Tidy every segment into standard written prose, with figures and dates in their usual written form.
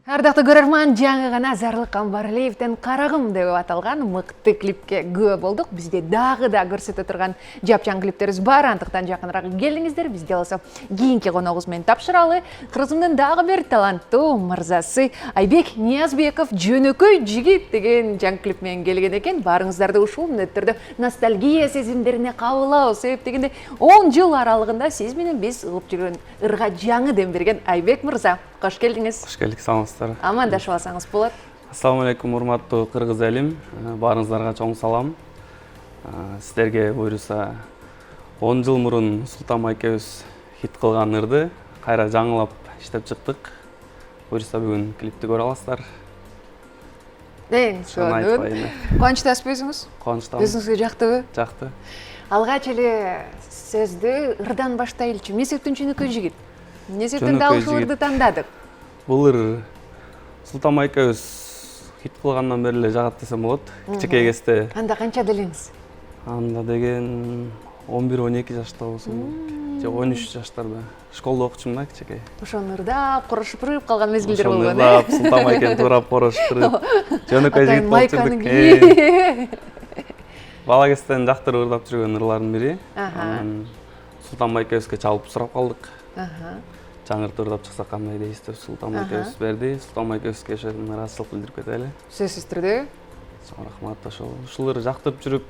Ардактуу көрөрман, жаңы гана Зарлык Камбарлиевден «Карагым» деп аталган мыкты клипке күбө болдук. Бизде дагы да көрсөтө турган жапжаң клиптерибиз бар, андыктан жакыныраак келиңиздер. Бизде болсо кийинки коногубуз менен тапшыралы. Кыргызымдын дагы бир таланттуу мырзасы Айбек Ниязбеков «Жөнөкөй жигит» деген жаңы клип менен келген экен. Баарыңыздарды ушул мүнөттөрдө ностальгия сезимдерине кабылабыз. Себеп дегенде 10 жыл аралыгында сиз менен биз угуп жүргөн ырга жаңы дем берген Айбек мырза. Кош келдиңиз. Кош келдик, саламатсыздар. Амандашып алсаңыз болот. Ассаламу алейкум, урматтуу кыргыз элим. Баарыңыздарга чоң салам. Сиздерге буйруса 10 жыл мурун Султан майкебиз хит кылган ырды кайра жаңылап иштеп чыктык. Буйруса бүгүн клипти көрө аласыздар. Кубанычтасызбы өзүңүз? Кубанычтамын. Өзүңүзгө жактыбы? Жакты. Алгач эле сөздү ырдан баштайлычы. Эмне себептен жөнөкөй жигит? Эмне себептен дал ушул ырды тандадык? Бул ыр Султан майкебиз хит кылгандан бери эле жагат десем болот. Кичинекей кезде. Анда канчада элеңиз? Анда деген 11-12 жашта болсом, же 13 жаштарда. Школда окучумун да, кичинекей. Ошону ырдап, корошуп калган мезгилдер болгон. Ошону ырдап, Султан майкени турап корошуп, жөнөкөй жигит болуп жүрдүк. Бала кезден жактырып ырдап жүргөн ырлардын бири. Султан майкебизге чалып сурап калдык. Жаңыртып ырдап чыксак кандай дейсиз деп Султан майкебиз берди. Султан майкебизге ошондон ыраазычылык билдирип кетели. Сөзсүз түрдө. Чоң рахмат. Ушул ырды жактырып жүрүп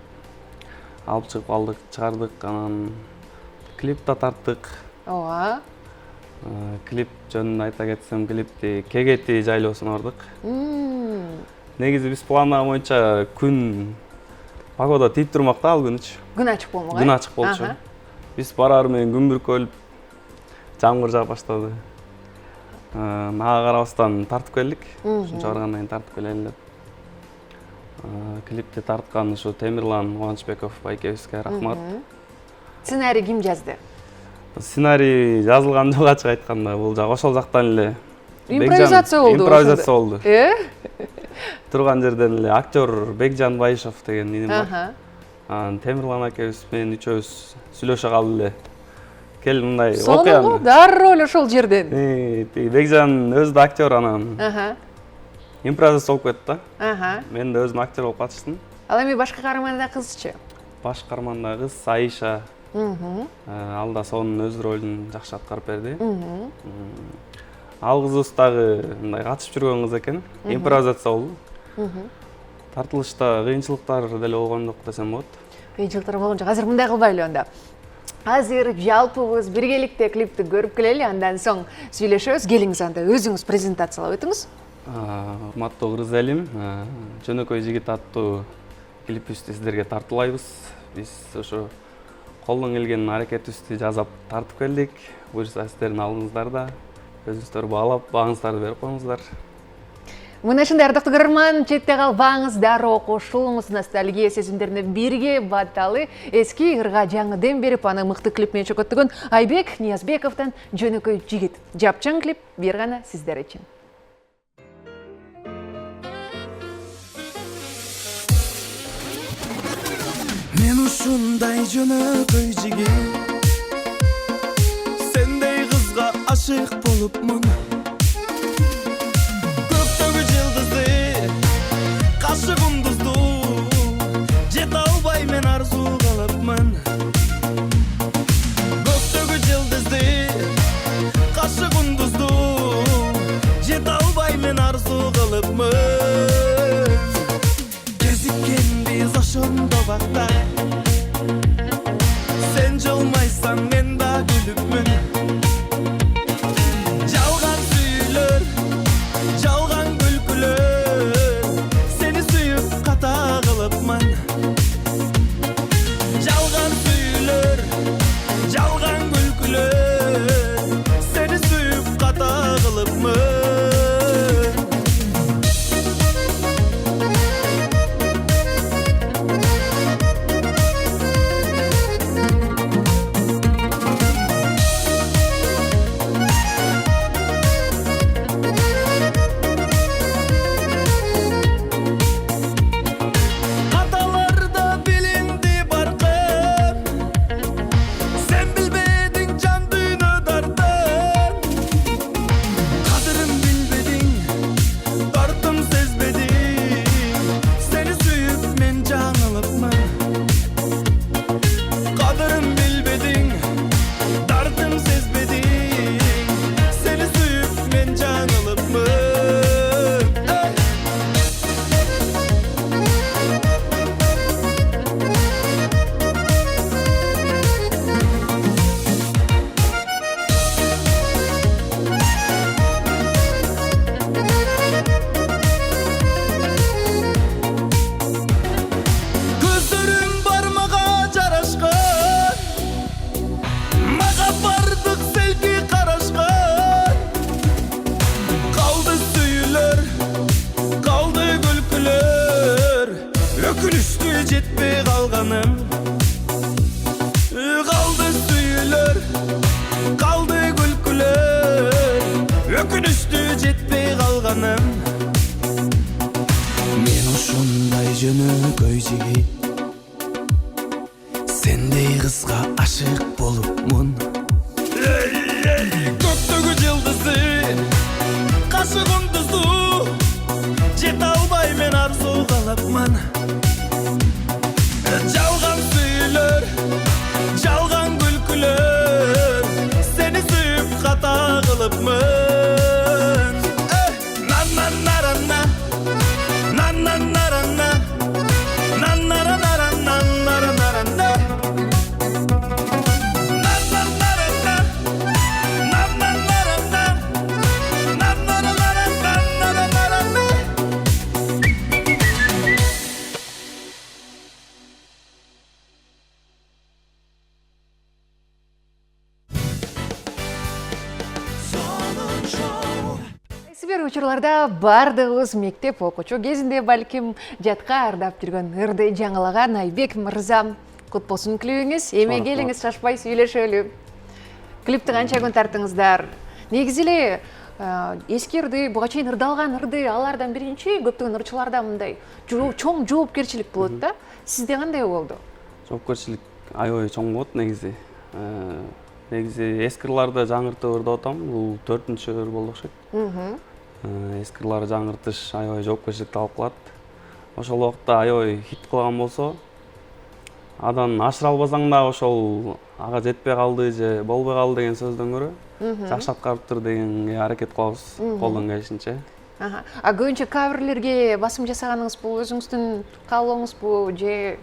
алып чыгып калдык, чыгардык, анан клип да тарттык. Ооба. Клип жөнүндө айта кетсем, клипти Кегети жайлоосуна бардык. Негизи биз пландаган боюнча күн погода тийип турмак да ал күнүчү. Күн ачык болмок. Күн ачык болчу. Биз барар менен күн бүркөлүп, жамгыр жаап баштады. Мага карабастан тартып келдик. Ушунча баргандан кийин тартып келели деп. Клипти тарткан ушу Темирлан Кубанычбеков байкебизге рахмат. Сценарий ким жазды? Сценарий жазылган жок, ачык айтканда. Бул ошол жактан эле импровизация болду. Импровизация болду. Турган жерден эле актер Бекжан Байышев деген иним бар. Темирлан акебиз менен үчөөбүз сүйлөшө калды эле. Кел мындай окуян. Сонго дароо эле ошол жерден. Бекжан өзү да актер, анан импровизация болуп кетти да. Мен да өзүм актер болуп катыштым. Ал эми башкы каарманда кызчы? Баш каарманда кыз Айша. Ал да сонун өз ролун жакшы аткарып берди. Ал кызыбыз дагы мындай катышып жүргөн кыз экен. Импровизация болду. Тартылышта кыйынчылыктар деле болгон жок десем болот. Кыйынчылыктар болгон жок. Азыр мындай кылбайлы анда. Азыр жалпыбыз биргеликте клипти көрүп келели, андан соң сүйлөшөбүз. Келиңиз анда өзүңүз презентациялап өтүңүз. Урматтуу кыргыз элим, Жөнөкөй жигит аттуу клипибизди сиздерге тартуулайбыз. Биз ошо колдон келген аракетибизди жасап тартып келдик. Буюрса сиздердин алдыңыздар да өзүңүздөр баалап, бааңыздарды берип коюңуздар. Мына ушундай ардактуу көрөрман, четте калбаңыз, дароо кошулуңуз, ностальгия сезимдерине бирге батталы эски ырга жаңы дем берип, аны мыкты клип менен чөкөттөгөн Айбек Ниязбековдон Жөнөкөй жигит. Жапчаң клип бир гана сиздер үчүн. Мен ушундай жөнөкөй жигит, сендей кызга ашык болупмун. Көктөгү жылдызды, кашы кундузду, жете албай мен арзу кылыпмын. Көктөгү жылдызды, кашы кундузду, жете албай мен арзу кылыпмын. Кезиккенбиз ошондо бакта, сен жылмайсаң мен да күлүпмүн. Жалган сүйүлөр, жалган күлкүлөр, сени сүйүп ката кылыпмын. Жалган сүйүлөр, жалган күлкүлөр, сени сүйүп ката кылыпмын. калганым мен ушундай жөнөкөй жигит сендей кызга ашык болупмун көктөгү жылдызы кашыгым тузу жете албай мен арзуу калапман жалган сүйлөр жалган күлкүлөр сени сүйүп ката кылыпмын наннанарана наннанарана наннаранарана Бир учурларда бардыгыбыз мектеп окуучу кезинде балким жатка ардап жүргөн ырды жаңылаган Айбек мырза. Кут болсун клибиңиз. Эме келиңиз, шашпай сүйлөшөлү. Клипти канча күн тарттыңыздар? Негизи эле эски ырды, буга чейин ырдалган ырды, алардан биринчи көптөгөн ырчыларда мындай чоң жоопкерчилик болот да. Сизде кандай болду? Жоопкерчилик аябай чоң болот негизи. Негизи эски ырларды жаңыртып ырдап атам. Бул 4-чү ыр болду окшойт. Эски ырларды жаңыртыш аябай жоопкерчилик талап кылат. Ошол убакта аябай хит кылган болсо, адан ашыра албасаң да ошол ага жетпей калды же болбой калды деген сөздөн көрө жакшы аткарыптыр дегенге аракет кылабыз колдон келишинче. А көбүнчө каверлерге басым жасаганыңыз бул өзүңүздүн каалооңузбу же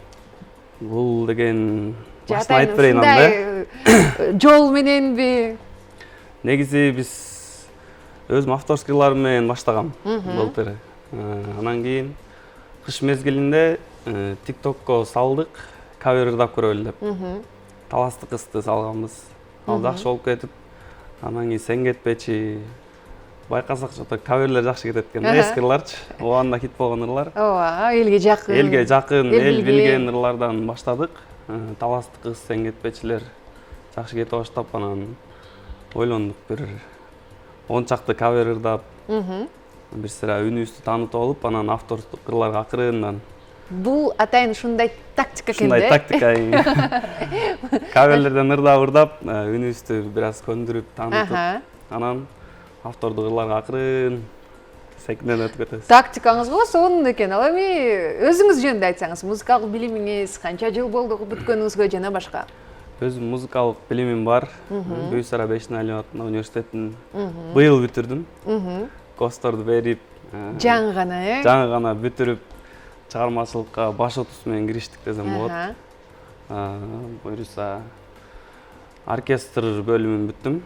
Бул деген башын айтып берейин анда. Жол мененби? Негизи биз өзүм авторскийларым менен баштагам былтыр. Анан кийин кыш мезгилинде TikTokко салдык, кавер ырдап көрөлү деп. Таласты кызды салганбыз. Ал жакшы болуп кетип, анан кийин сен кетпечи байкасак жакта каверлер жакшы кетет экен, эски ырларчы. Убагында хит болгон ырлар. Ооба, элге жакын. Элге жакын, эл билген ырлардан баштадык. Таласты кыз, сен кетпечилер жакшы кетип баштап, анан ойлондук бир 10 чакты кавер ырдап, бир сыра үнүбүздү таанытып алып, анан автордук ырларга акырындан. Бул атайын ушундай тактика экен да. Ушундай тактика. Каверлерден ырдап, үнүбүздү бир аз көндүрүп, таанытып, анан автордук ырларга акырын секинден өтүп кетебиз. Тактикаңыз го сонун экен. Ал эми өзүңүз жөнүндө айтсаңыз, музыкалык билимиңиз канча жыл болду бүткөнүңүзгө жана башка? Өзүм музыкалык билимим бар. Бүйсара Бешнали атындагы университеттин быйыл бүтүрдүм. Косторду берип, жаңы гана, жаңы гана бүтүрүп, чыгармачылыкка баш отуз менен кириштик десем болот. Буюрса оркестр бөлүмүн бүттүм.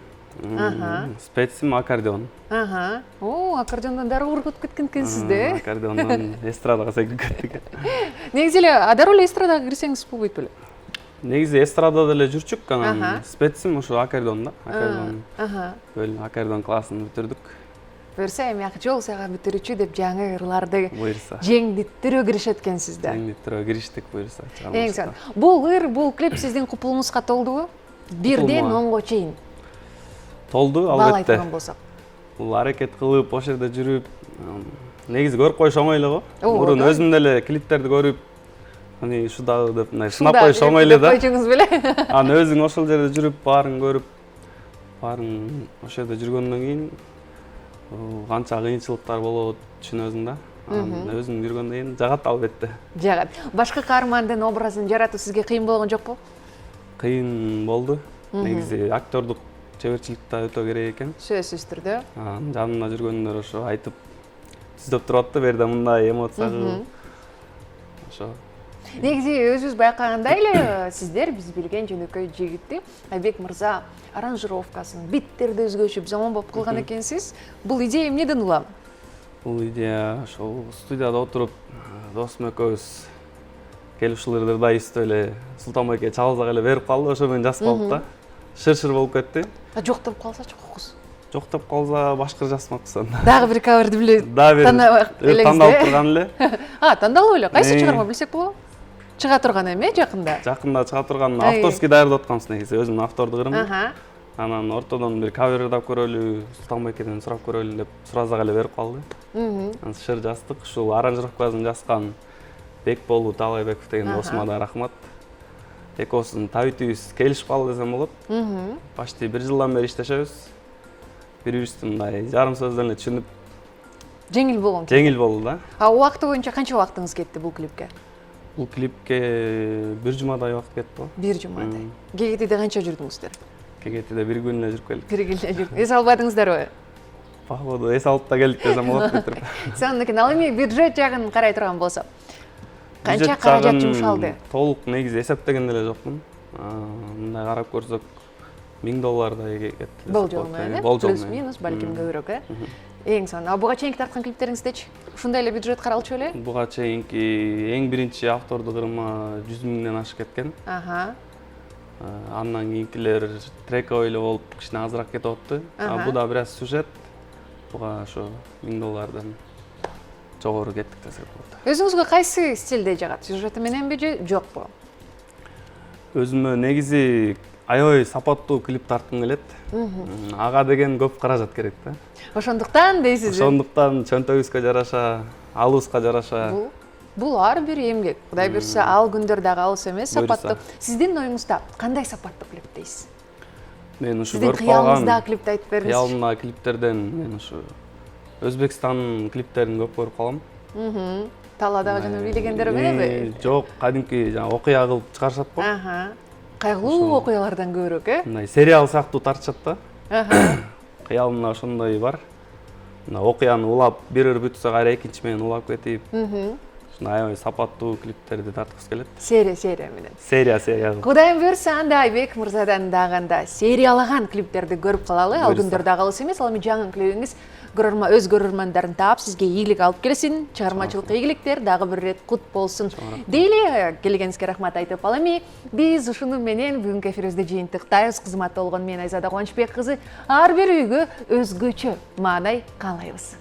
Специм аккордеон. О, аккордеондон дароо ургутуп кеткен экенсиз да? Аккордеондон эстрадага секирип кеттик. Негизи эле дароо эле эстрадага кирсеңиз болбойт беле? Негизи эстрадада деле жүрчүк, анан специм ушу аккордеонда. Аккордеон классын бүтүрдүк. Буюрса эми ак жол сага бүтүрүүчү деп жаңы ырларды буюрса жеңдиттирүү киришет экенсиз да. Жеңдиттирүү кириштик буюрса. Эң сонун. Бул ыр, бул клип сиздин купулуңузга толдубу? 1ден 10го чейин. Толду, албетте. Бал айткан болсок. Бул аракет кылып, ошол жерде жүрүп, негизи көрүп коюш оңой эле го. Мурун өзүм деле клиптерди көрүп, аны ушу дагы деп мындай сынап коюш оңой эле да. Койчуңуз беле? Аны өзүң ошол жерде жүрүп, баарын көрүп, баарын ошол жерде жүргөндөн кийин канча кыйынчылыктар болот түшүнөсүң да. Өзүң жүргөндөн кийин жагат албетте. Жагат. Башка каармандын образын жаратуу сизге кыйын болгон жокпу? Кыйын болду. Негизи актердук чеберчилик да өтө керек экен. Сөзсүз түрдө. Жанымда жүргөндөр ошо айтып түздөп турат да, берде мындай эмоция кылып. Ошо. Негизи өзүбүз байкагандай эле сиздер биз билген жөнөкөй жигитти Айбек мырза аранжировкасын, биттерди өзгөчүп заманбап кылган экенсиз. Бул идея эмнеден улам? Бул идея ошол студияда отуруп досум экөөбүз келип ушул ырдайбызды эле Султанбайке чалсак эле берип калды, ошо менен жазып калдык да. Шыр-шыр болуп кетти. Жоктоп калсачы кокус? Жоктоп калса башкыр жазмакпыз анда. Дагы бир каверди биле тандалып турган эле. Тандалып эле. Кайсы чыгарма билсек болобу? Чыга турган эме жакында. Жакында чыга турган авторский даярдап атканбыз негизи, өзүмдүн автордук ырым. Анан ортодон бир кавер ырдап көрөлү, Султанбайкеден сурап көрөлү деп суразак эле берип калды. Анан шыр жаздык. Ушул аранжировкасын жазган Бекболут Талайбеков деген досума да рахмат. Экөөбүздүн табитибиз келишип калды десем болот. Почти 1 жылдан бери иштешебиз. Бири-бирибизди мындай жарым сөздөн эле түшүнүп, Жеңил болгон. жеңил болду да. Убакыты боюнча канча убактыңыз кетти бул клипке? Бул клипке 1 жумадай убакыт кетти. 1 жумадай. КГТде канча жүрдүңүздөр? КГТде 1 күн эле жүрүп келдик. 1 күн эле жүрдүк. Эс албадыңыздарбы? Походу эс алып да келдик десем болот бүтүрүп. Сонун ал эми бюджет жагын карай турган болсок. Канча каражат жумшалды? Толук негизи эсептеген деле жокмун. Мындай карап көрсөк $1000 кетти. Болжол менен, плюс минус, балким көбүрөөк, э? Эң сонун. Буга чейинки тарткан клиптериңиздечи ушундай эле бюджет каралчу беле? Буга чейинки эң биринчи автордук ырма 100 миңден ашып кеткен. Андан кийинкилер трековый эле болуп кичине азыраак кетип атты. Бу да бир аз сюжет. Буга ошо $1000 жогору кеттик десек болот. Өзүңүзгө кайсы стилде жагат? Сюжети мененби же жокпу? Өзүмө негизи аябай сапаттуу клип тарткым келет. Ага деген көп каражат керек да. Ошондуктан дейсиз. Ошондуктан чөнтөгүбүзгө жараша, алыбызга жараша. Бул ар бир эмгек. Кудай берсе, ал күндөр дагы алыс эмес, сапаттуу. Сиздин оюңузда кандай сапаттуу клип дейсиз? Мен ушу көрүп калган. Сиздин кыялыңыздагы клипти айтып бериңизчи. Кыялымдагы клиптерден мен ушу Өзбекстандын клиптерин көп көрүп калам. Талаадагы жана бийлегендер мененби? Жок, кадимки жана окуя кылып чыгарышат го. Кайгылуу окуялардан көбүрөөк, э? Мындай сериал сыяктуу тартышат да. Кыялымда ошондой бар. Мына окуяны улап, бир ыр бүтсө кайра экинчи менен улап кетип. Аябай сапаттуу клиптерди тарткыбыз келет. Серия менен. Серия. Кудайым буйрса, анда Айбек мырзадан дагы анда сериялаган клиптерди көрүп калалы. Ал күндөр дагы алыс эмес. Ал эми жаңы клипиңиз өз көрөрмандарын таап, сизге ийгилик алып келсин. Чыгармачылык ийгиликтер дагы бир рет кут болсун. Дейли келгениңизге рахмат айтып, ал эми биз ушуну менен бүгүнкү эфирибизди жыйынтыктайбыз. Кызматта болгон мен Айзада Кубанычбек кызы ар бир үйгө өзгөчө маанай каалайбыз.